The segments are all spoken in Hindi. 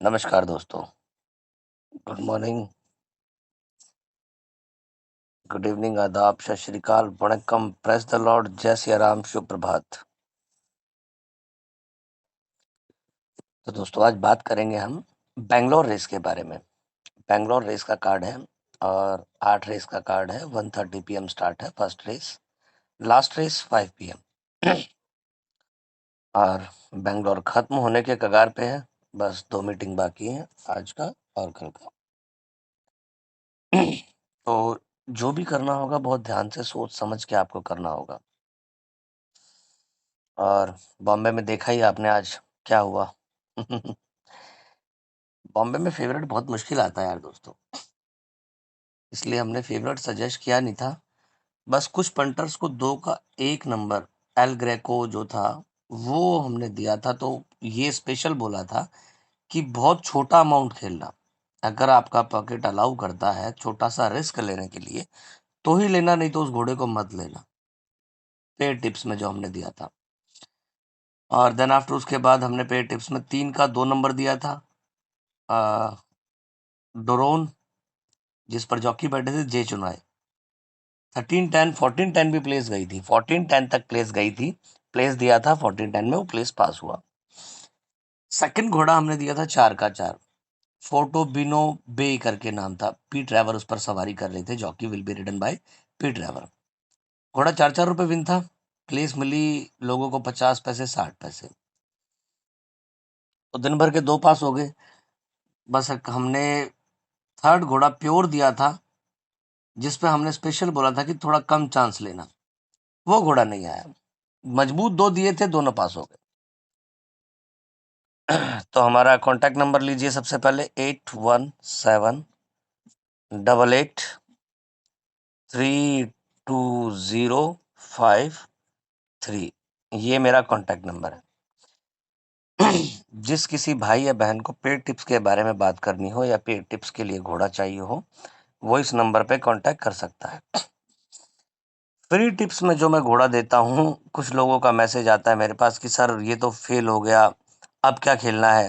नमस्कार दोस्तों, गुड मॉर्निंग, गुड इवनिंग, आदाब, सत श्री अकाल, वणक्कम, प्रेस द लॉर्ड, जय सिया राम, शुभ प्रभात। तो दोस्तों आज बात करेंगे हम बैंगलोर रेस के बारे में। बैंगलोर रेस का कार्ड है और 8 रेस का कार्ड है। 1:30 PM स्टार्ट है first race, last race 5 PM और बैंगलोर खत्म होने के कगार पे है। बस 2 मीटिंग बाकी हैं, आज का और कल का। तो जो भी करना होगा बहुत ध्यान से सोच समझ के आपको करना होगा। और बॉम्बे में देखा ही आपने आज क्या हुआ। बॉम्बे में फेवरेट बहुत मुश्किल आता है यार दोस्तों, इसलिए हमने फेवरेट सजेस्ट किया नहीं था। बस कुछ पंटर्स को 2 का 1 नंबर एल ग्रेको जो था वो हमने दिया था। तो ये स्पेशल बोला था कि बहुत छोटा अमाउंट खेलना, अगर आपका पॉकेट अलाउ करता है छोटा सा रिस्क लेने के लिए तो ही लेना, नहीं तो उस घोड़े को मत लेना। पेड टिप्स में जो हमने दिया था। और देन आफ्टर उसके बाद हमने पेड टिप्स में 3 का 2 नंबर दिया था, डोरोन, जिस पर जॉकी बैठे थे जे चुनाए। 13-10 14-10 भी प्लेस गई थी, 14-10 तक प्लेस गई थी, प्लेस दिया था 14-10 में, वो प्लेस पास हुआ। सेकंड घोड़ा हमने दिया था 4 का 4, फोटो बिनो बे करके नाम था। पी ट्रैवर उस पर सवारी कर रहे थे, jockey will be ridden by P Trevor. घोड़ा 4-4 रुपए विन था, प्लेस मिली लोगों को 50 पैसे 60 पैसे। तो दिन भर के 2 पास हो गए। बस हमने थर्ड घोड़ा प्योर दिया था, जिस पे हमने स्पेशल बोला था कि थोड़ा कम चांस लेना, वो घोड़ा नहीं आया। मजबूत 2 दिए थे, दोनों पास हो गए। तो हमारा कॉन्टैक्ट नंबर लीजिए सबसे पहले 8171883205 ये मेरा कॉन्टैक्ट नंबर है। जिस किसी भाई या बहन को पेड टिप्स के बारे में बात करनी हो या पेड टिप्स के लिए घोड़ा चाहिए हो, वो इस नंबर पे कांटेक्ट कर सकता है। फ्री टिप्स में जो मैं घोड़ा देता हूँ, कुछ लोगों का मैसेज आता है मेरे पास कि सर ये तो फेल हो गया, अब क्या खेलना है।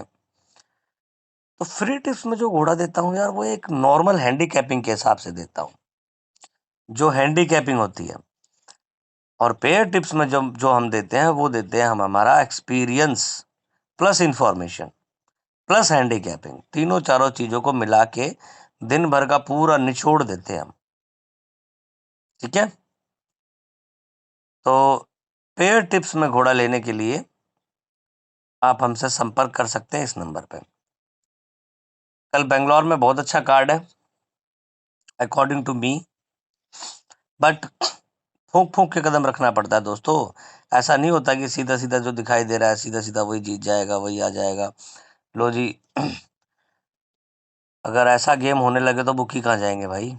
तो फ्री टिप्स में जो घोड़ा देता हूँ यार, वो एक नॉर्मल हैंडीकैपिंग के हिसाब से देता हूँ, जो हैंडीकैपिंग होती है। और पेयर टिप्स में जो जो हम देते हैं वो देते हैं हम हमारा experience plus information plus handicapping, तीनों चारों चीजों को मिला के दिन भर का पूरा निचोड़ देते हैं हम। ठीक है। तो पेयर टिप्स में घोड़ा लेने के लिए आप हमसे संपर्क कर सकते हैं इस नंबर पे। कल बेंगलोर में बहुत अच्छा कार्ड है अकॉर्डिंग टू मी, बट फूंक फूंक के कदम रखना पड़ता है दोस्तों। ऐसा नहीं होता कि सीधा सीधा जो दिखाई दे रहा है सीधा सीधा वही जीत जाएगा, वही आ जाएगा। लो जी, अगर ऐसा गेम होने लगे तो बुक ही कहाँ जाएंगे भाई।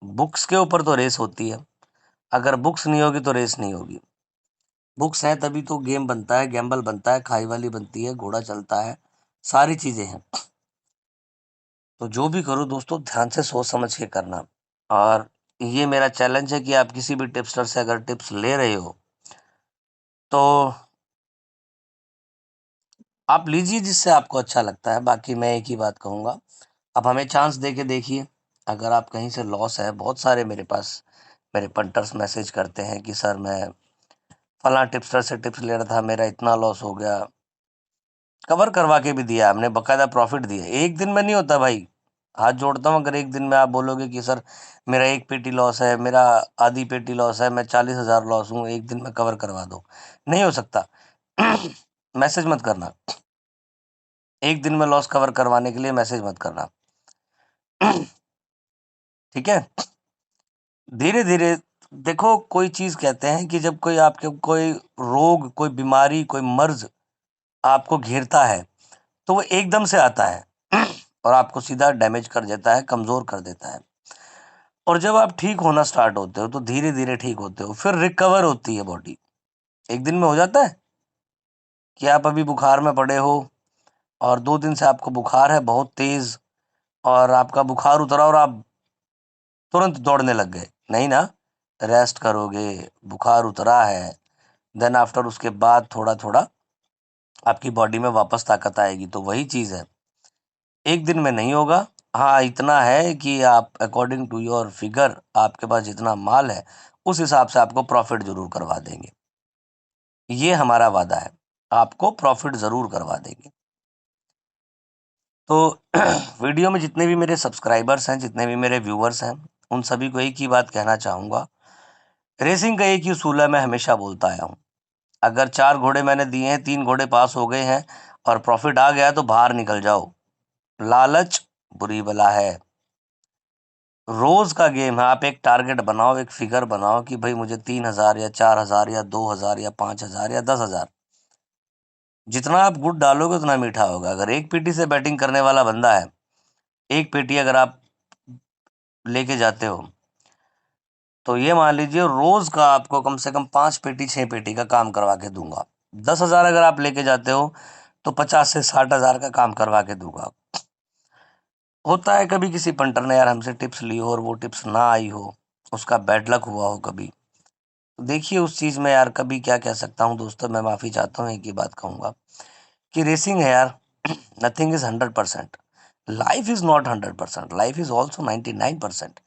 बुक्स के ऊपर तो रेस होती है, अगर बुक्स नहीं होगी तो रेस नहीं होगी। बुक्स है तभी तो गेम बनता है, गैम्बल बनता है, खाई वाली बनती है, घोड़ा चलता है, सारी चीजें हैं। तो जो भी करो दोस्तों ध्यान से सोच समझ के करना। और ये मेरा चैलेंज है कि आप किसी भी टिप्सटर से अगर टिप्स ले रहे हो तो आप लीजिए जिससे आपको अच्छा लगता है। बाकी मैं एक ही बात कहूँगा, आप हमें चांस दे के देखिए। अगर आप कहीं से लॉस है, बहुत सारे मेरे पास मेरे पंटर्स मैसेज करते हैं कि सर मैं फलां टिप्सटर से टिप्स ले रहा था, मेरा इतना लॉस हो गया। कवर करवा के भी दिया हमने, बकायदा प्रॉफिट दिया। एक दिन में नहीं होता भाई, हाथ जोड़ता हूँ। अगर एक दिन में आप बोलोगे कि सर मेरा 1 पेटी लॉस है, मेरा आधी पेटी लॉस है, मैं 40,000 लॉस हूँ, एक दिन में कवर करवा दो, नहीं हो सकता। मैसेज मत करना, एक दिन में लॉस कवर करवाने के लिए मैसेज मत करना। ठीक है। धीरे धीरे देखो, कोई चीज कहते हैं कि जब कोई आपके कोई रोग, कोई बीमारी, कोई मर्ज आपको घेरता है तो वो एकदम से आता है और आपको सीधा डैमेज कर देता है, कमजोर कर देता है। और जब आप ठीक होना स्टार्ट होते हो तो धीरे धीरे ठीक होते हो, फिर रिकवर होती है बॉडी। एक दिन में हो जाता है कि आप अभी बुखार में पड़े हो और 2 दिन से आपको बुखार है बहुत तेज, और आपका बुखार उतरा और आप तुरंत दौड़ने लग गए, नहीं ना। रेस्ट करोगे, बुखार उतरा है, देन आफ्टर उसके बाद थोड़ा थोड़ा आपकी बॉडी में वापस ताकत आएगी। तो वही चीज है एक दिन में नहीं होगा। हाँ, इतना है कि आप अकॉर्डिंग टू योर फिगर, आपके पास जितना माल है उस हिसाब से आपको प्रॉफिट जरूर करवा देंगे। ये हमारा वादा है, आपको प्रॉफिट जरूर करवा देंगे। तो वीडियो में जितने भी मेरे सब्सक्राइबर्स हैं, जितने भी मेरे व्यूअर्स हैं, उन सभी को एक ही बात कहना चाहूँगा। रेसिंग का एक ही उसूल है, मैं हमेशा बोलता आया हूँ। अगर 4 घोड़े मैंने दिए हैं, 3 घोड़े पास हो गए हैं और प्रॉफिट आ गया तो बाहर निकल जाओ। लालच बुरी बला है। रोज़ का गेम है, आप एक टारगेट बनाओ, एक फिगर बनाओ कि भई मुझे 3000 या 4000 या 2000 या 5000 या 10,000, जितना आप गुड़ डालोगे उतना मीठा होगा। अगर एक पेटी से बैटिंग करने वाला बंदा है, एक पेटी अगर आप लेके जाते हो, तो ये मान लीजिए रोज़ का आपको कम से कम 5 पेटी 6 पेटी का काम करवा के दूँगा। 10,000 अगर आप लेके जाते हो, तो 50 से 60,000 का काम करवा के दूँगा। होता है कभी किसी पंटर ने यार हमसे टिप्स ली हो और वो टिप्स ना आई हो, उसका बैड लक हुआ हो कभी। तो देखिए उस चीज़ में यार कभी क्या कह सकता हूँ दोस्तों, मैं माफ़ी चाहता हूँ, एक ही बात कहूँगा कि रेसिंग है यार, nothing is 100%। Life is not 100%, life is also 99%।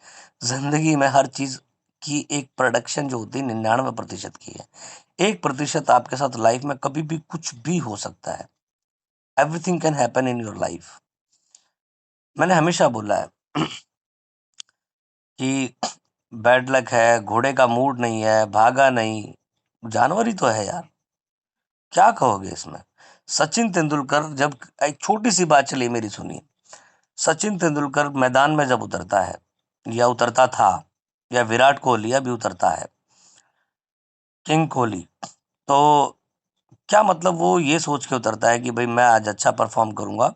ज़िंदगी में हर चीज़ की एक प्रोडक्शन जो होती है 99% की है। 1% आपके साथ लाइफ में कभी भी कुछ भी हो सकता है। Everything can happen in your life. मैंने हमेशा बोला है कि बैड लक है, घोड़े का मूड नहीं है, भागा नहीं, जानवर ही तो है यार, क्या कहोगे इसमें। सचिन तेंदुलकर जब, एक छोटी सी बात चलिए मेरी सुनिए। सचिन तेंदुलकर मैदान में जब उतरता है या उतरता था, या विराट कोहली अभी उतरता है, किंग कोहली, तो क्या मतलब वो ये सोच के उतरता है कि भाई मैं आज अच्छा परफॉर्म करूंगा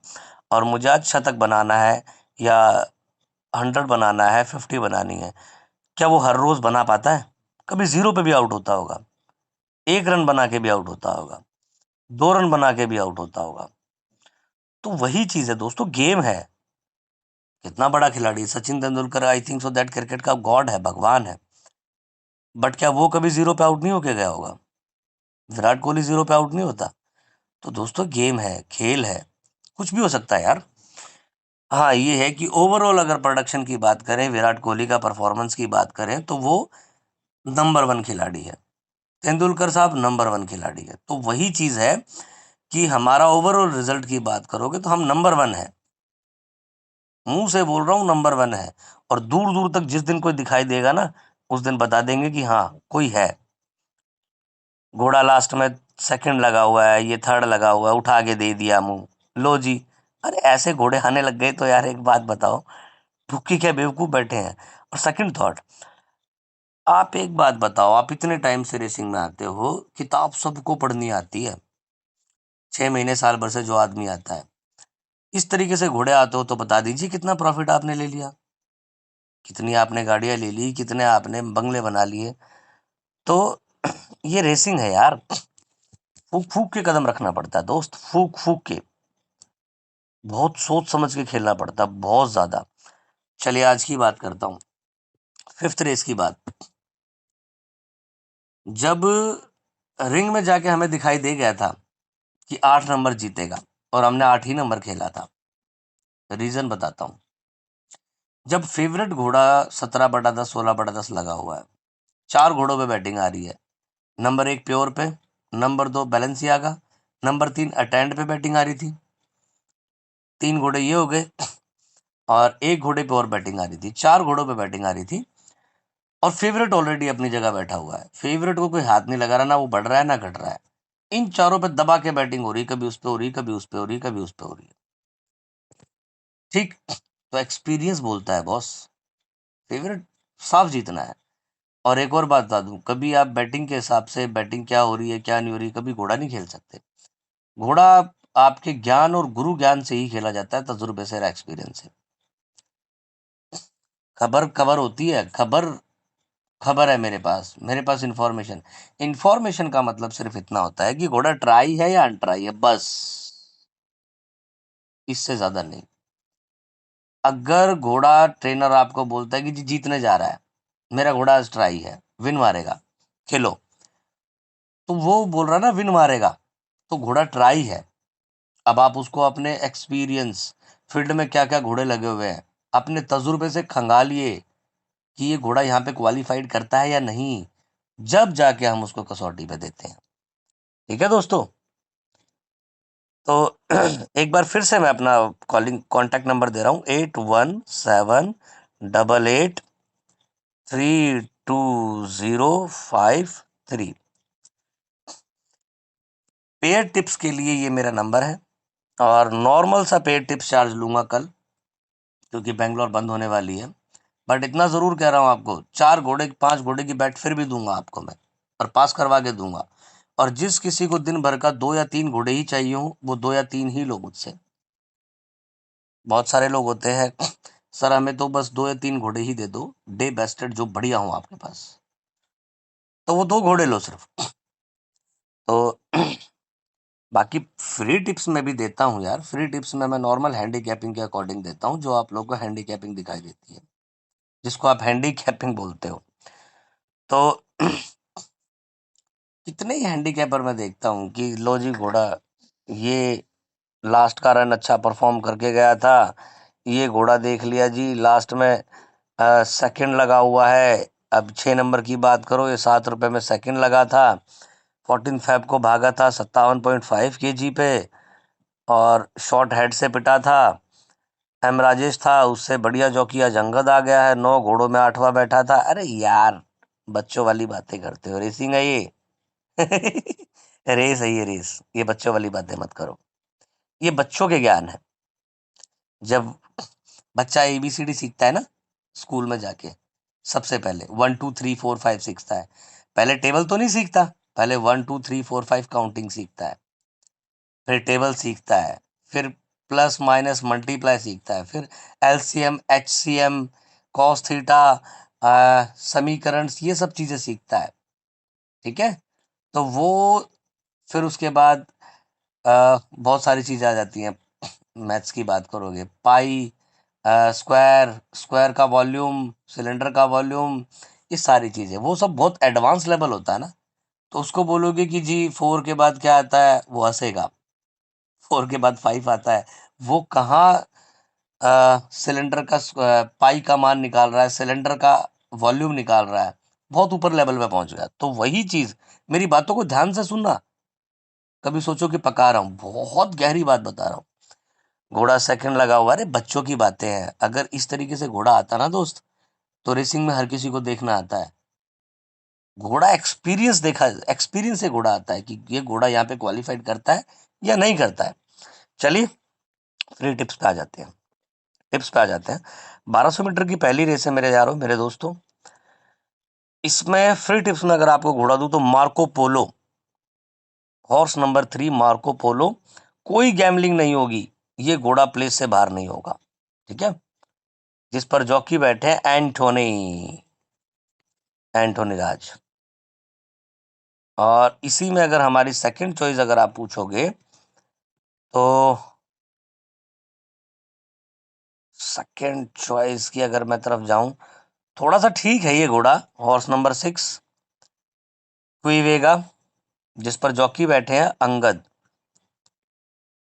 और मुझे आज शतक बनाना है, या 100 बनाना है, 50 बनानी है। क्या वो हर रोज बना पाता है? कभी जीरो पे भी आउट होता होगा, 1 रन बना के भी आउट होता होगा, 2 रन बना के भी आउट होता होगा। तो वही चीज है दोस्तों, गेम है। कितना बड़ा खिलाड़ी है Sachin Tendulkar, I think so that cricket का गॉड है, भगवान है। बट क्या वो कभी जीरो पे आउट नहीं होके गया होगा? विराट कोहली जीरो पे आउट नहीं होता। तो दोस्तों गेम है, खेल है, कुछ भी हो सकता है यार। हाँ, ये है कि ओवरऑल अगर प्रोडक्शन की बात करें, विराट कोहली का परफॉर्मेंस की बात करें, तो वो नंबर 1 खिलाड़ी है। तेंदुलकर साहब नंबर 1 खिलाड़ी है। तो वही चीज है कि हमारा ओवरऑल रिजल्ट की बात करोगे तो हम नंबर 1 है। मुंह से बोल रहा हूँ, नंबर 1 है। और दूर दूर तक जिस दिन कोई दिखाई देगा ना, उस दिन बता देंगे कि हाँ कोई है। घोड़ा लास्ट में सेकंड लगा हुआ है, ये थर्ड लगा हुआ है, उठा के दे दिया मुंह, लो जी। अरे ऐसे घोड़े आने लग गए तो यार एक बात बताओ, भूखी क्या बेवकूफ बैठे हैं। और सेकंड थॉट, आप एक बात बताओ, आप इतने टाइम से रेसिंग में आते हो, किताब सबको पढ़नी आती है, 6 महीने साल भर से जो आदमी आता है, इस तरीके से घोड़े आते हो तो बता दीजिए कितना प्रॉफिट आपने ले लिया, कितनी आपने गाड़ियां ले ली, कितने आपने बंगले बना लिए। तो ये रेसिंग है यार, फूक फूक के कदम रखना पड़ता है दोस्त, फूक फूक के, बहुत सोच समझ के खेलना पड़ता है, बहुत ज्यादा। चलिए आज की बात करता हूँ, 5th रेस की बात। जब रिंग में जाके हमें दिखाई दे गया था कि 8 नंबर जीतेगा, और हमने 8 ही नंबर खेला था। रीजन बताता हूँ। जब फेवरेट घोड़ा 17/10, 16/10 लगा हुआ है, 4 घोड़ों पे बैटिंग आ रही है। नंबर 1 प्योर पे, नंबर 2 बैलेंसियागा, नंबर 3 अटेंड पे बैटिंग आ रही थी। 3 घोड़े ये हो गए, और 1 घोड़े पे और बैटिंग आ रही थी, 4 घोड़ों पे बैटिंग आ रही थी। और फेवरेट ऑलरेडी अपनी जगह बैठा हुआ है, फेवरेट को कोई हाथ नहीं लगा रहा, ना वो बढ़ रहा है ना घट रहा है। इन चारों पे दबा के बैटिंग हो रही, कभी उस पे हो रही, कभी उस पे हो रही, कभी उस पे हो रही है। ठीक, तो एक्सपीरियंस बोलता है बॉस, फेवरेट साफ जीतना है। और एक और बात बता दूं, कभी आप बैटिंग के हिसाब से, बैटिंग क्या हो रही है क्या नहीं हो रही, कभी घोड़ा नहीं खेल सकते। घोड़ा आपके ज्ञान और गुरु ज्ञान से ही खेला जाता है, तजुर्बे से, एक्सपीरियंस से। खबर खबर होती है, खबर खबर है मेरे पास इंफॉर्मेशन। इंफॉर्मेशन का मतलब सिर्फ इतना होता है कि घोड़ा ट्राई है या अनट्राई है, बस, इससे ज्यादा नहीं। अगर घोड़ा ट्रेनर आपको बोलता है कि जी जीतने जा रहा है, मेरा घोड़ा आज ट्राई है, विन मारेगा, खेलो, तो वो बोल रहा है ना विन मारेगा, तो घोड़ा ट्राई है। अब आप उसको अपने एक्सपीरियंस, फील्ड में क्या क्या घोड़े लगे हुए हैं, अपने तजुर्बे से खंगालिए कि ये घोड़ा यहाँ पे क्वालिफाइड करता है या नहीं, जब जाके हम उसको कसौटी पे देते हैं। ठीक है दोस्तों, तो एक बार फिर से मैं अपना कॉलिंग कॉन्टैक्ट नंबर दे रहा हूँ, 8178883205 पेयर टिप्स के लिए ये मेरा नंबर है। और नॉर्मल सा पेयर टिप्स चार्ज लूंगा कल, क्योंकि बेंगलोर बंद होने वाली है। बट इतना जरूर कह रहा हूँ आपको, 4 घोड़े 5 घोड़े की बैट फिर भी दूंगा आपको मैं, और पास करवा के दूंगा। और जिस किसी को दिन भर का 2 या 3 घोड़े ही चाहिए हो, वो 2 या 3 ही लो मुझसे। बहुत सारे लोग होते हैं, सर हमें तो बस 2 या 3 घोड़े ही दे दो, डे बेस्टेड जो बढ़िया हो आपके पास, तो वो 2 घोड़े लो सिर्फ। तो बाकी फ्री टिप्स में भी देता हूँ यार, फ्री टिप्स में मैं नॉर्मल हैंडीकैपिंग के अकॉर्डिंग देता हूँ, जो आप लोगों को हैंडीकैपिंग दिखाई देती है, जिसको आप हैंडीकैपिंग बोलते हो। तो कितने ही हैंडीकैपर मैं देखता हूँ कि लो जी घोड़ा, ये लास्ट का रन अच्छा परफॉर्म करके गया था, ये घोड़ा देख लिया जी लास्ट में सेकंड लगा हुआ है। अब 6 नंबर की बात करो, ये 7 रुपए में सेकंड लगा था, 14 फेब को भागा था 57.5 kg पे, और शॉर्ट हेड से पिटा था। एम राजेश था, उससे बढ़िया जॉकी आज अंगद आ गया है, 9 घोड़ों में 8वां बैठा था। अरे यार, बच्चों वाली बातें करते हो, रेसिंग है ये। रेस है ये, रेस, ये बच्चों वाली बातें मत करो, ये बच्चों के ज्ञान है। जब बच्चा ABCD सीखता है ना स्कूल में जाके, सबसे पहले 1 2 3 4 5 सीखता है। पहले टेबल तो नहीं सीखता, पहले 1 2 3 4 5 काउंटिंग सीखता है, फिर टेबल सीखता है, फिर प्लस माइनस मल्टीप्लाई सीखता है, फिर LCM HCM कॉस थीटा समीकरण, ये सब चीजें सीखता है। ठीक है, तो वो फिर उसके बाद बहुत सारी चीजें आ जाती हैं। मैथ्स की बात करोगे, पाई, स्क्वायर, स्क्वायर का वॉल्यूम, सिलेंडर का वॉल्यूम, ये सारी चीजें, वो सब बहुत एडवांस लेवल होता है ना। तो उसको बोलोगे कि जी 4 के बाद क्या आता है, वो हंसेगा। 4 के बाद 5 आता है, वो कहाँ सिलेंडर का पाई का मान निकाल रहा है, सिलेंडर का वॉल्यूम निकाल रहा है, बहुत ऊपर लेवल पे पहुंच गया। तो वही चीज, मेरी बातों को ध्यान से सुनना, कभी सोचो कि पका रहा हूँ, बहुत गहरी बात बता रहा हूँ। घोड़ा सेकंड लगा हुआ, अरे बच्चों की बातें हैं। अगर इस तरीके से घोड़ा आता ना दोस्त, तो रेसिंग में हर किसी को देखना आता है। घोड़ा एक्सपीरियंस देखा, एक्सपीरियंस से घोड़ा आता है कि ये घोड़ा यहाँ पे क्वालिफाइड करता है या नहीं करता है। चलिए, फ्री टिप्स पे आ जाते हैं, टिप्स पे आ जाते हैं। 1200 मीटर की पहली रेस है मेरे यारों, मेरे दोस्तों। इसमें फ्री टिप्स में अगर आपको घोड़ा दूं, तो Marco Polo, horse number 3 Marco Polo, कोई गैमलिंग नहीं होगी, ये घोड़ा प्लेस से बाहर नहीं होगा। ठीक है, जिस पर जॉकी बैठे हैं एंटोनी, एंटोनी राज। और इसी में अगर हमारी सेकंड चॉइस अगर आप पूछोगे, तो सेकंड चॉइस की अगर मैं तरफ जाऊं, थोड़ा सा ठीक है ये घोड़ा, हॉर्स नंबर 6 क्वीवेगा, जिस पर जॉकी बैठे हैं अंगद।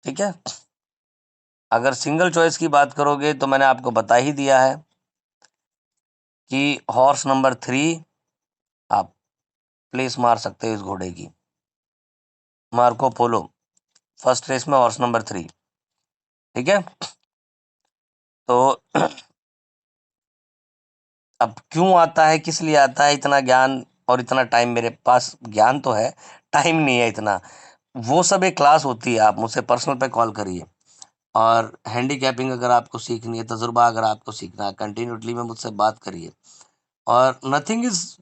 ठीक है, अगर सिंगल चॉइस की बात करोगे, तो मैंने आपको बता ही दिया है कि हॉर्स नंबर 3 आप प्लेस मार सकते हो इस घोड़े की, मार्को पोलो, फर्स्ट रेस में हॉर्स नंबर 3। ठीक है, तो अब क्यों आता है, किस लिए आता है, इतना ज्ञान और इतना टाइम मेरे पास, ज्ञान तो है, टाइम नहीं है इतना। वो सब एक क्लास होती है, आप मुझसे पर्सनल पे कॉल करिए। और हैंडीकैपिंग अगर आपको सीखनी है, तजुर्बा अगर आपको सीखना है, कंटिन्यूटली में मुझसे बात करिए। और नथिंग इज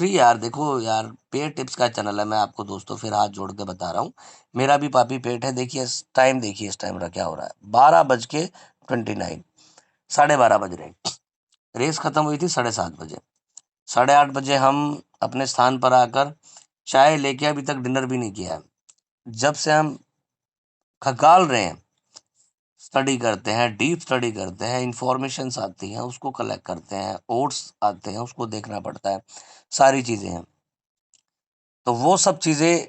फ्री यार। देखो यार, पेट टिप्स का चैनल है, मैं आपको दोस्तों फिर हाथ जोड़ के बता रहा हूँ, मेरा भी पापी पेट है। देखिए टाइम, देखिए इस टाइम का क्या हो रहा है, 12:29, 12:30 बज रहे हैं। रेस खत्म हुई थी 7:30 बजे, 8:30 बजे हम अपने स्थान पर आकर चाय लेके अभी तक डिनर भी नहीं किया है। जब से हम खगाल रहे हैं, स्टडी करते हैं, डीप स्टडी करते हैं, इंफॉर्मेशंस आती हैं उसको कलेक्ट करते हैं, ओट्स आते हैं उसको देखना पड़ता है, सारी चीजें हैं। तो वो सब चीजें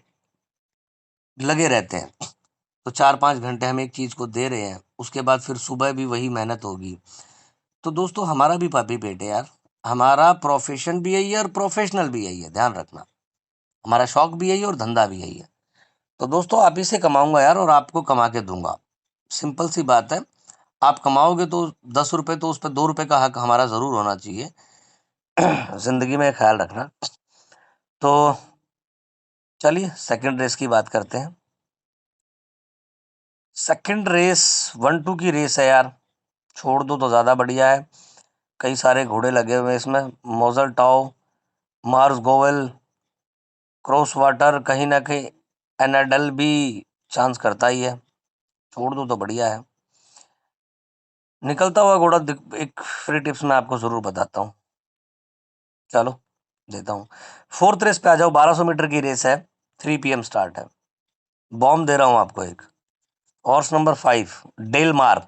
लगे रहते हैं। तो 4-5 घंटे हम एक चीज को दे रहे हैं, उसके बाद फिर सुबह भी वही मेहनत होगी। तो दोस्तों हमारा भी पापी पेट है यार, हमारा प्रोफेशन भी यही है और प्रोफेशनल भी यही है, ध्यान रखना। हमारा शौक भी यही है और धंधा भी यही है। तो दोस्तों आप ही से कमाऊंगा यार और आपको कमा के दूंगा, सिंपल सी बात है। आप कमाओगे तो 10 रुपए, तो उस पर 2 रुपए का हक हमारा जरूर होना चाहिए। जिंदगी में ख्याल रखना। तो चलिए सेकंड रेस की बात करते हैं। सेकंड रेस 1-2 की रेस है यार, छोड़ दो तो ज्यादा बढ़िया है। कई सारे घोड़े लगे हुए हैं इसमें, मोजल टाओ, मार्स गोवेल, क्रॉस वाटर, कहीं ना कहीं एनाडल भी चांस करता ही है, छोड़ दो तो बढ़िया है। निकलता हुआ घोड़ा एक फ्री टिप्स में आपको जरूर बताता हूँ, चलो देता हूँ। फोर्थ रेस पे आ जाओ, 1200 मीटर की रेस है, 3 PM स्टार्ट है। बॉम्ब दे रहा हूँ आपको एक। Horse number 5 Del Mar,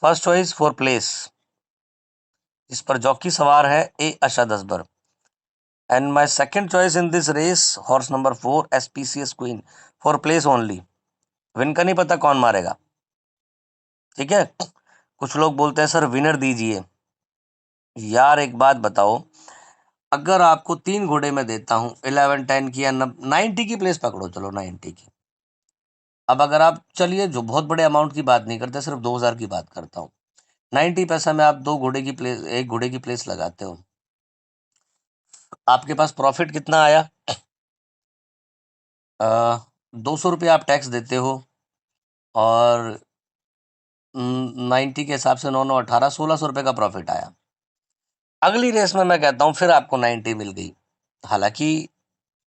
first choice for place. इस पर जॉकी सवार है Ashad Asbar. And my second choice in this race horse number 4 SPCS queen, for place only. Win का नहीं पता कौन मारेगा, ठीक है। कुछ लोग बोलते हैं सर विनर दीजिए। यार एक बात बताओ, अगर आपको 3 घोड़े में देता हूं 11 10 की या 90 की प्लेस पकड़ो, चलो 90 की। अब अगर आप, चलिए जो बहुत बड़े अमाउंट की बात नहीं करते, सिर्फ 2000 की बात करता हूँ। 90 पैसा में आप 2 घोड़े की प्लेस, एक घोड़े की प्लेस लगाते हो, आपके पास प्रॉफिट कितना आया? 200 रुपये आप टैक्स देते हो, और 90 के हिसाब से 9 9 18, 1600 रुपये का प्रॉफिट आया। अगली रेस में मैं कहता हूँ फिर आपको 90 मिल गई। हालांकि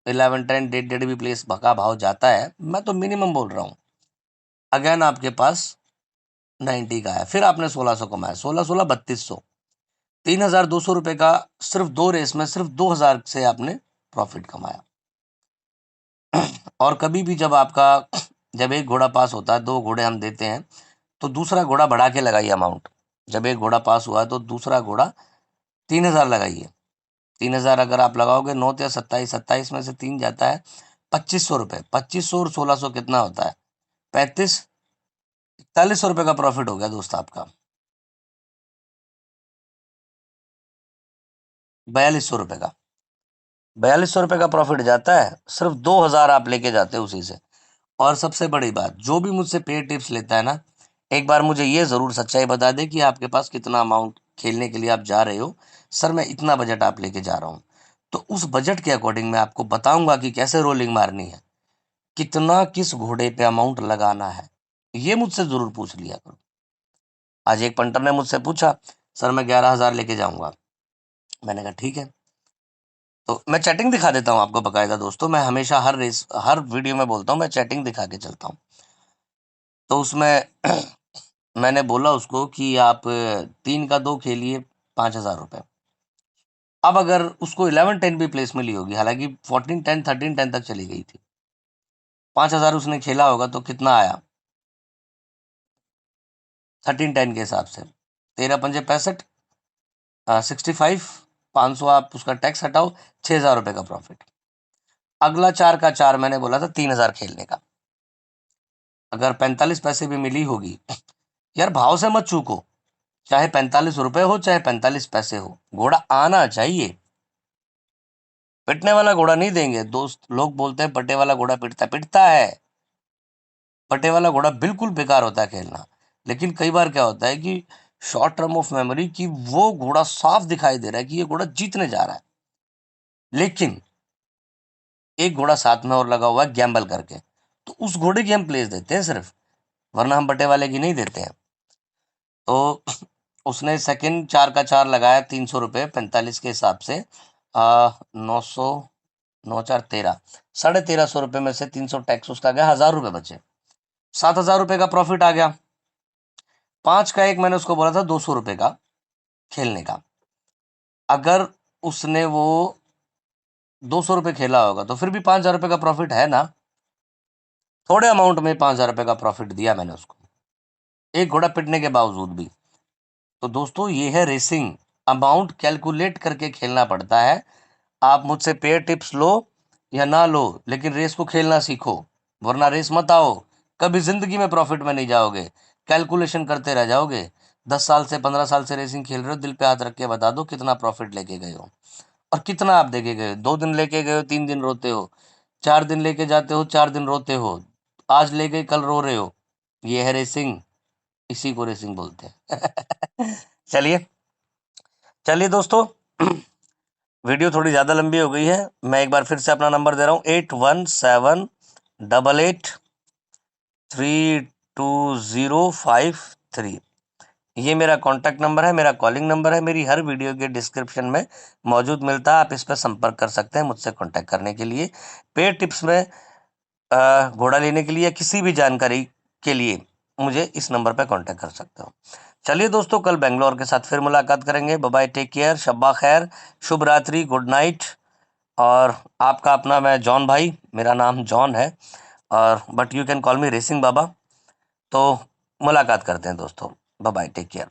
11 10 1.5 भी प्लेस का भाव जाता है, मैं तो मिनिमम बोल रहा हूँ। अगेन आपके पास 90 का है, फिर आपने 1600 कमाया, 16 16 3200, 3200 रुपये का सिर्फ 2 रेस में, सिर्फ 2000 से आपने प्रॉफिट कमाया। और कभी भी जब आपका, जब एक घोड़ा पास होता है, 2 घोड़े हम देते हैं, तो दूसरा घोड़ा बढ़ा के लगाइए अमाउंट। जब एक घोड़ा पास हुआ है तो दूसरा घोड़ा 3000 लगाइए। 3000 अगर आप लगाओगे, 9 या 27, 27 में से 3 जाता है, 2500 रुपये। 2500 और 1600 कितना होता है? 35, 4100 रुपये का प्रॉफिट हो गया दोस्त आपका। 4200 रुपये का, 4200 रुपये का प्रॉफिट जाता है, सिर्फ 2000 आप लेके जाते हो उसी से। और सबसे बड़ी बात, जो भी मुझसे पेड टिप्स लेता है ना, एक बार मुझे ये जरूर सच्चाई बता दे कि आपके पास कितना अमाउंट खेलने के लिए आप जा रहे हो। सर मैं इतना बजट आप लेके जा रहा हूँ, तो उस बजट के अकॉर्डिंग मैं आपको बताऊंगा कि कैसे रोलिंग मारनी है, कितना किस घोड़े पे अमाउंट लगाना है। ये मुझसे जरूर पूछ लिया करो। आज एक पंटर ने मुझसे पूछा, सर मैं 11,000 लेके जाऊंगा। मैंने कहा ठीक है। तो मैं चैटिंग दिखा देता हूँ आपको बकायदा दोस्तों, मैं हमेशा हर रेस, हर वीडियो में बोलता हूँ, मैं चैटिंग दिखा के चलता हूँ। तो उसमें मैंने बोला उसको कि आप 3 का 2 खेलिए, 5,000 रुपये। अब अगर उसको 11 10 भी प्लेस मिली होगी, हालांकि 14 10 13 10 तक चली गई थी, 5,000 उसने खेला होगा तो कितना आया? 13 10 के हिसाब से 13 पंजे 65, 65, 500 आप उसका टैक्स हटाओ, 6,000 रुपये का प्रॉफिट। अगला 4 का 4 मैंने बोला था 3,000 खेलने का, अगर 45 पैसे भी मिली होगी, यार भाव से मत चूको, चाहे 45 रुपए हो चाहे 45 पैसे हो, घोड़ा आना चाहिए। पिटने वाला घोड़ा नहीं देंगे दोस्त। लोग बोलते हैं पटे वाला घोड़ा पिटता, पिटता है। पटे वाला घोड़ा बिल्कुल बेकार होता है खेलना। लेकिन कई बार क्या होता है कि शॉर्ट टर्म ऑफ मेमोरी की, वो घोड़ा साफ दिखाई दे रहा है कि ये घोड़ा जीतने जा रहा है, लेकिन एक घोड़ा साथ में और लगा हुआ है गैम्बल करके, तो उस घोड़े की हम प्लेस देते हैं सिर्फ, वरना हम पटे वाले की नहीं देते हैं। तो उसने सेकंड 4 का 4 लगाया, 300 रुपये 45 के हिसाब से, 900, 9 4 13, 1350 रुपये में से 300 टैक्स उसका गया, 1000 रुपये बचे, 7,000 रुपये का प्रॉफिट आ गया। 5 का 1 मैंने उसको बोला था 200 रुपये का खेलने का, अगर उसने वो 200 रुपये खेला होगा तो फिर भी 5,000 रुपये का प्रॉफिट है ना। थोड़े अमाउंट में 5,000 रुपये का प्रॉफिट दिया मैंने उसको, एक घोड़ा पिटने के बावजूद भी। तो दोस्तों ये है रेसिंग, अमाउंट कैलकुलेट करके खेलना पड़ता है। आप मुझसे पेयर टिप्स लो या ना लो, लेकिन रेस को खेलना सीखो, वरना रेस मत आओ, कभी जिंदगी में प्रॉफिट में नहीं जाओगे। कैलकुलेशन करते रह जाओगे। 10 साल से 15 साल से रेसिंग खेल रहे हो, दिल पे हाथ रख के बता दो कितना प्रॉफिट लेके गए हो और कितना आप देके गए हो। 2 दिन लेके गए हो, 3 दिन रोते हो, 4 दिन लेके जाते हो, 4 दिन रोते हो, आज ले गए कल रो रहे हो। ये है रेसिंग, इसी को रेसिंग बोलते हैं। चलिए चलिए दोस्तों, वीडियो थोड़ी ज़्यादा लंबी हो गई है। मैं एक बार फिर से अपना नंबर दे रहा हूँ, 8178832053। ये मेरा कॉन्टैक्ट नंबर है, मेरा कॉलिंग नंबर है, मेरी हर वीडियो के डिस्क्रिप्शन में मौजूद मिलता है। आप इस पर संपर्क कर सकते हैं मुझसे कॉन्टैक्ट करने के लिए। पेड टिप्स में घोड़ा लेने के लिए या किसी भी जानकारी के लिए मुझे इस नंबर पर कॉन्टैक्ट कर सकते हो। चलिए दोस्तों, कल बेंगलोर के साथ फिर मुलाकात करेंगे। बाय बाय, टेक केयर, शब्बा खैर, शुभ रात्रि, गुड नाइट। और आपका अपना, मैं जॉन भाई, मेरा नाम जॉन है, और but you can call me racing Baba. तो मुलाकात करते हैं दोस्तों। Bye bye, take care.